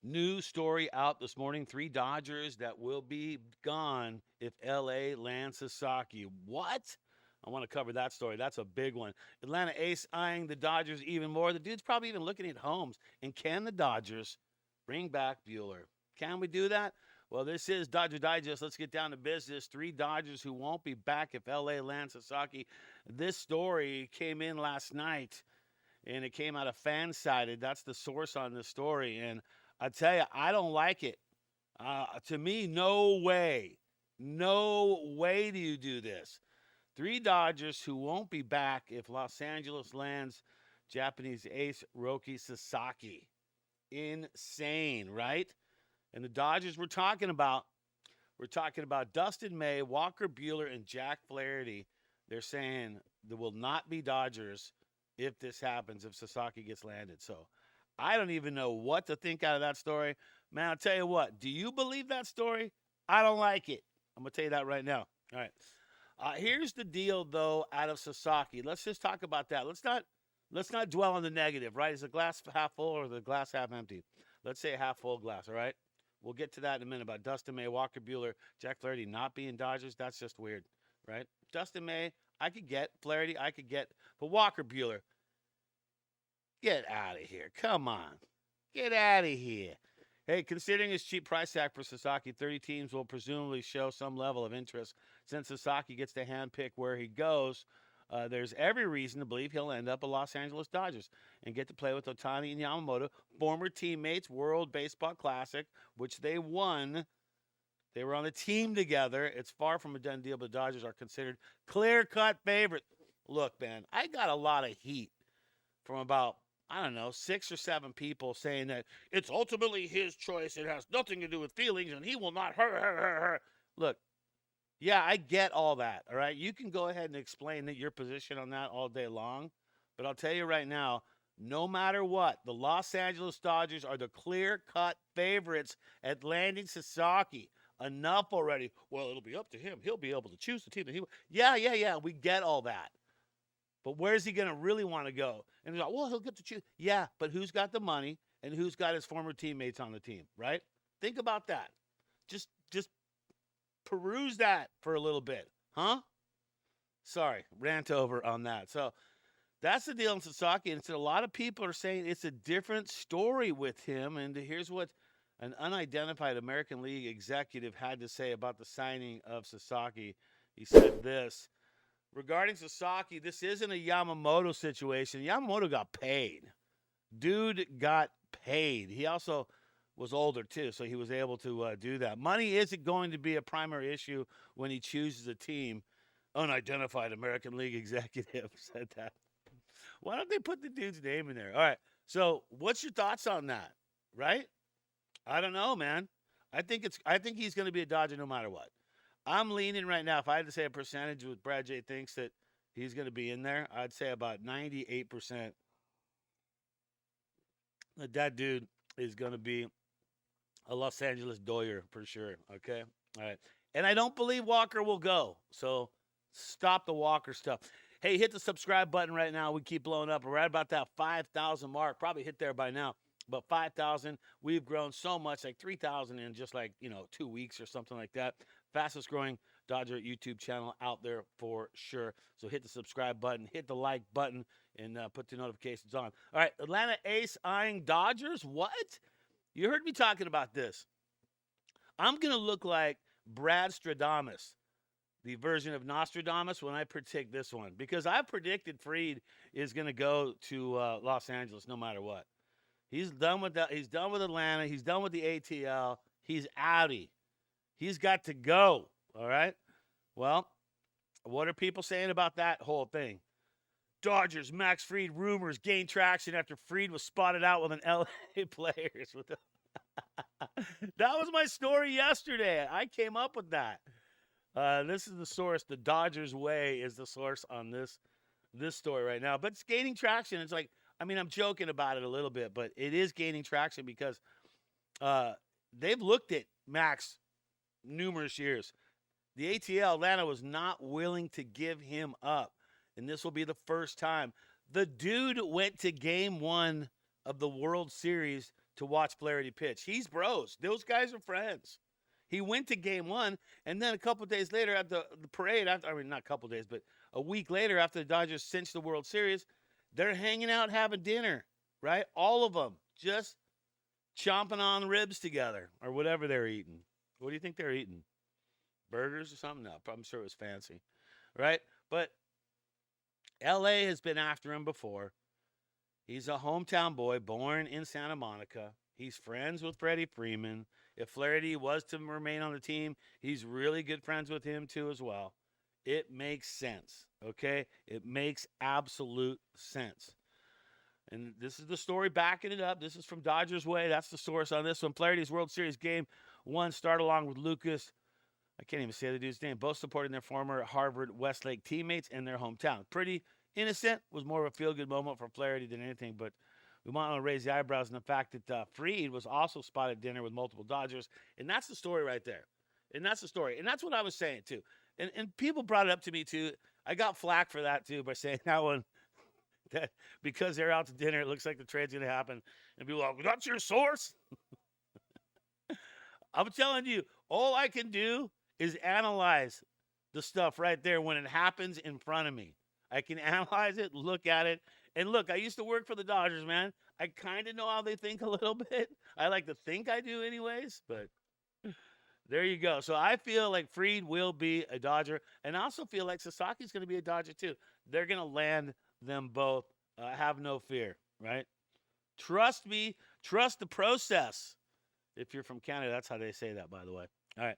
New story out this morning. 3 Dodgers that will be gone if LA lands Sasaki. What? I want to cover that story. That's a big one. Atlanta Ace eyeing the Dodgers even more. The dude's probably even looking at homes. And can the Dodgers bring back Buehler? Can we do that? Well, this is Dodger Digest. Let's get down to business. 3 Dodgers who won't be back if LA lands Sasaki. This story came in last night, and it came out of Fansided. That's the source on this story. And I tell you, I don't like it. To me, no way. No way do you do this. 3 Dodgers who won't be back if Los Angeles lands Japanese ace Roki Sasaki. Insane, right? And the Dodgers we're talking about Dustin May, Walker Buehler, and Jack Flaherty. They're saying there will not be Dodgers if this happens, if Sasaki gets landed. So I don't even know what to think out of that story. Man, I'll tell you what. Do you believe that story? I don't like it. I'm going to tell you that right now. All right. Here's the deal, though, out of Sasaki. Let's just talk about that. Let's not dwell on the negative, right? Is the glass half full or the glass half empty? Let's say half full glass, all right? We'll get to that in a minute about Dustin May, Walker Buehler, Jack Flaherty not being Dodgers. That's just weird, right? Dustin May, I could get. Flaherty, I could get. But Walker Buehler, get out of here. Come on. Get out of here. Hey, considering his cheap price tag for Sasaki, 30 teams will presumably show some level of interest. Since Sasaki gets to handpick where he goes, there's every reason to believe he'll end up a Los Angeles Dodgers and get to play with Ohtani and Yamamoto, former teammates, World Baseball Classic, which they won. They were on a team together. It's far from a done deal, but the Dodgers are considered clear-cut favorite. Look, man, I got a lot of heat from about, I don't know, 6 or 7 people saying that it's ultimately his choice. It has nothing to do with feelings, and he will not hurt. Look, yeah, I get all that, all right? You can go ahead and explain your position on that all day long, but I'll tell you right now, no matter what, the Los Angeles Dodgers are the clear-cut favorites at landing Sasaki. Enough already. Well, it'll be up to him. He'll be able to choose the team that he. Yeah. We get all that. But where's he going to really want to go? And he's like, well, he'll get to choose. Yeah, but who's got the money and who's got his former teammates on the team, right? Think about that. Just peruse that for a little bit, huh? Sorry, rant over on that. So that's the deal in Sasaki. And a lot of people are saying it's a different story with him. And here's what an unidentified American League executive had to say about the signing of Sasaki. He said this. Regarding Sasaki, this isn't a Yamamoto situation. Yamamoto got paid. Dude got paid. He also was older, too, so he was able to do that. Money isn't going to be a primary issue when he chooses a team. Unidentified American League executive said that. Why don't they put the dude's name in there? All right, so what's your thoughts on that, right? I don't know, man. I think he's going to be a Dodger no matter what. I'm leaning right now. If I had to say a percentage with Brad J thinks that he's going to be in there, I'd say about 98% that dude is going to be a Los Angeles Doyer for sure. Okay? All right. And I don't believe Walker will go. So stop the Walker stuff. Hey, hit the subscribe button right now. We keep blowing up. We're at about that 5,000 mark. Probably hit there by now. But 5,000, we've grown so much, like 3,000 in just 2 weeks or something like that. Fastest growing Dodger YouTube channel out there for sure. So hit the subscribe button, hit the like button, and put the notifications on. All right, Atlanta Ace eyeing Dodgers. What? You heard me talking about this. I'm going to look like Brad Stradamus, the version of Nostradamus, when I predict this one. Because I predicted Fried is going to go to Los Angeles no matter what. He's done with that. He's done with Atlanta. He's done with the ATL. He's outie. He's got to go. All right. Well, what are people saying about that whole thing? Dodgers Max Fried rumors gain traction after Fried was spotted out with an LA players. That was my story yesterday. I came up with that. This is the source. The Dodgers Way is the source on this story right now. But it's gaining traction. It's like, I mean, I'm joking about it a little bit, but it is gaining traction because they've looked at Max numerous years. The ATL, Atlanta, was not willing to give him up, and this will be the first time. The dude went to Game 1 of the World Series to watch Flaherty pitch. He's bros. Those guys are friends. He went to game 1, and then a couple days later at the parade, not a couple days, but a week later after the Dodgers cinched the World Series, they're hanging out having dinner, right? All of them just chomping on ribs together or whatever they're eating. What do you think they're eating? Burgers or something? No, I'm sure it was fancy, right? But L.A. has been after him before. He's a hometown boy born in Santa Monica. He's friends with Freddie Freeman. If Flaherty was to remain on the team, he's really good friends with him too as well. It makes sense, okay? It makes absolute sense. And this is the story backing it up. This is from Dodgers Way. That's the source on this one. Flaherty's World Series Game 1 start along with Lucas. I can't even say the dude's name. Both supporting their former Harvard Westlake teammates in their hometown. Pretty innocent. Was more of a feel-good moment for Flaherty than anything, but we want to raise the eyebrows in the fact that Fried was also spotted at dinner with multiple Dodgers, and that's the story right there. And that's the story. And that's what I was saying, too. And people brought it up to me, too. I got flack for that, too, by saying that one, that because they're out to dinner, it looks like the trade's going to happen. And people are like, that's your source? I'm telling you, all I can do is analyze the stuff right there when it happens in front of me. I can analyze it, look at it. And look, I used to work for the Dodgers, man. I kind of know how they think a little bit. I like to think I do anyways, but there you go. So I feel like Fried will be a Dodger, and I also feel like Sasaki's going to be a Dodger too. They're going to land them both. Have no fear, right? Trust me. Trust the process. If you're from Canada, that's how they say that, by the way. All right.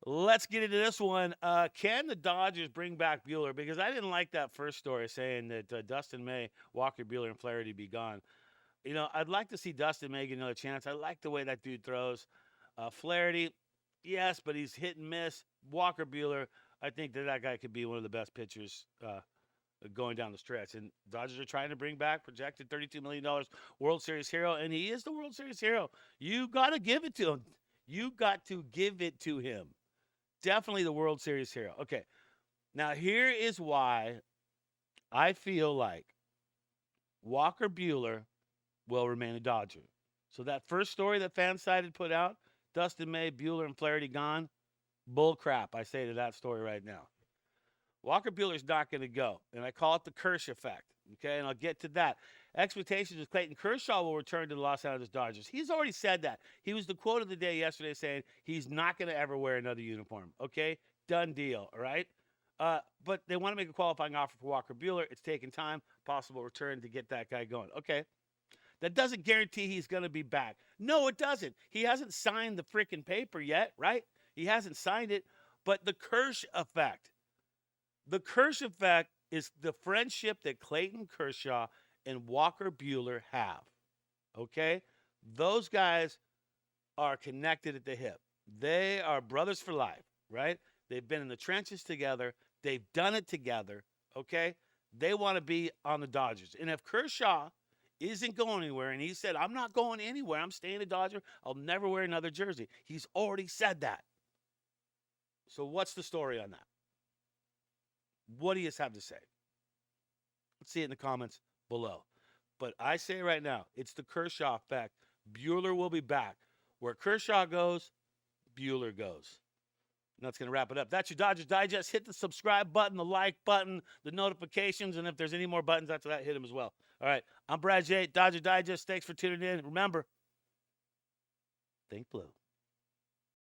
Let's get into this one. Can the Dodgers bring back Buehler? Because I didn't like that first story saying that Dustin May, Walker Buehler, and Flaherty be gone. You know, I'd like to see Dustin May get another chance. I like the way that dude throws. Flaherty, yes, but he's hit and miss. Walker Buehler, I think that guy could be one of the best pitchers going down the stretch. And Dodgers are trying to bring back projected $32 million World Series hero, and he is the World Series hero. You got to give it to him. You got to give it to him. Definitely the World Series hero. Okay, now here is why I feel like Walker Buehler will remain a Dodger. So that first story that Fansided put out, Dustin May, Buehler, and Flaherty gone, bull crap, I say to that story right now. Walker Buehler's not going to go, and I call it the Kershaw Effect, okay, and I'll get to that. Expectations is Clayton Kershaw will return to the Los Angeles Dodgers. He's already said that. He was the quote of the day yesterday saying he's not going to ever wear another uniform, okay? Done deal, all right? But they want to make a qualifying offer for Walker Buehler. It's taking time, possible return to get that guy going. Okay. That doesn't guarantee he's going to be back. No, it doesn't. He hasn't signed the freaking paper yet, right? He hasn't signed it. But the Kershaw Effect. The Kershaw Effect is the friendship that Clayton Kershaw and Walker Buehler have. Okay? Those guys are connected at the hip. They are brothers for life, right? They've been in the trenches together. They've done it together, okay? They want to be on the Dodgers. And if Kershaw isn't going anywhere, and he said, I'm not going anywhere, I'm staying a Dodger, I'll never wear another jersey. He's already said that. So what's the story on that? What do you have to say? Let's see it in the comments below. But I say right now, it's the Kershaw Effect. Buehler will be back. Where Kershaw goes, Buehler goes. And that's going to wrap it up. That's your Dodgers Digest. Hit the subscribe button, the like button, the notifications, and if there's any more buttons after that, hit them as well. All right, I'm Brad J, Dodger Digest. Thanks for tuning in. Remember, think blue.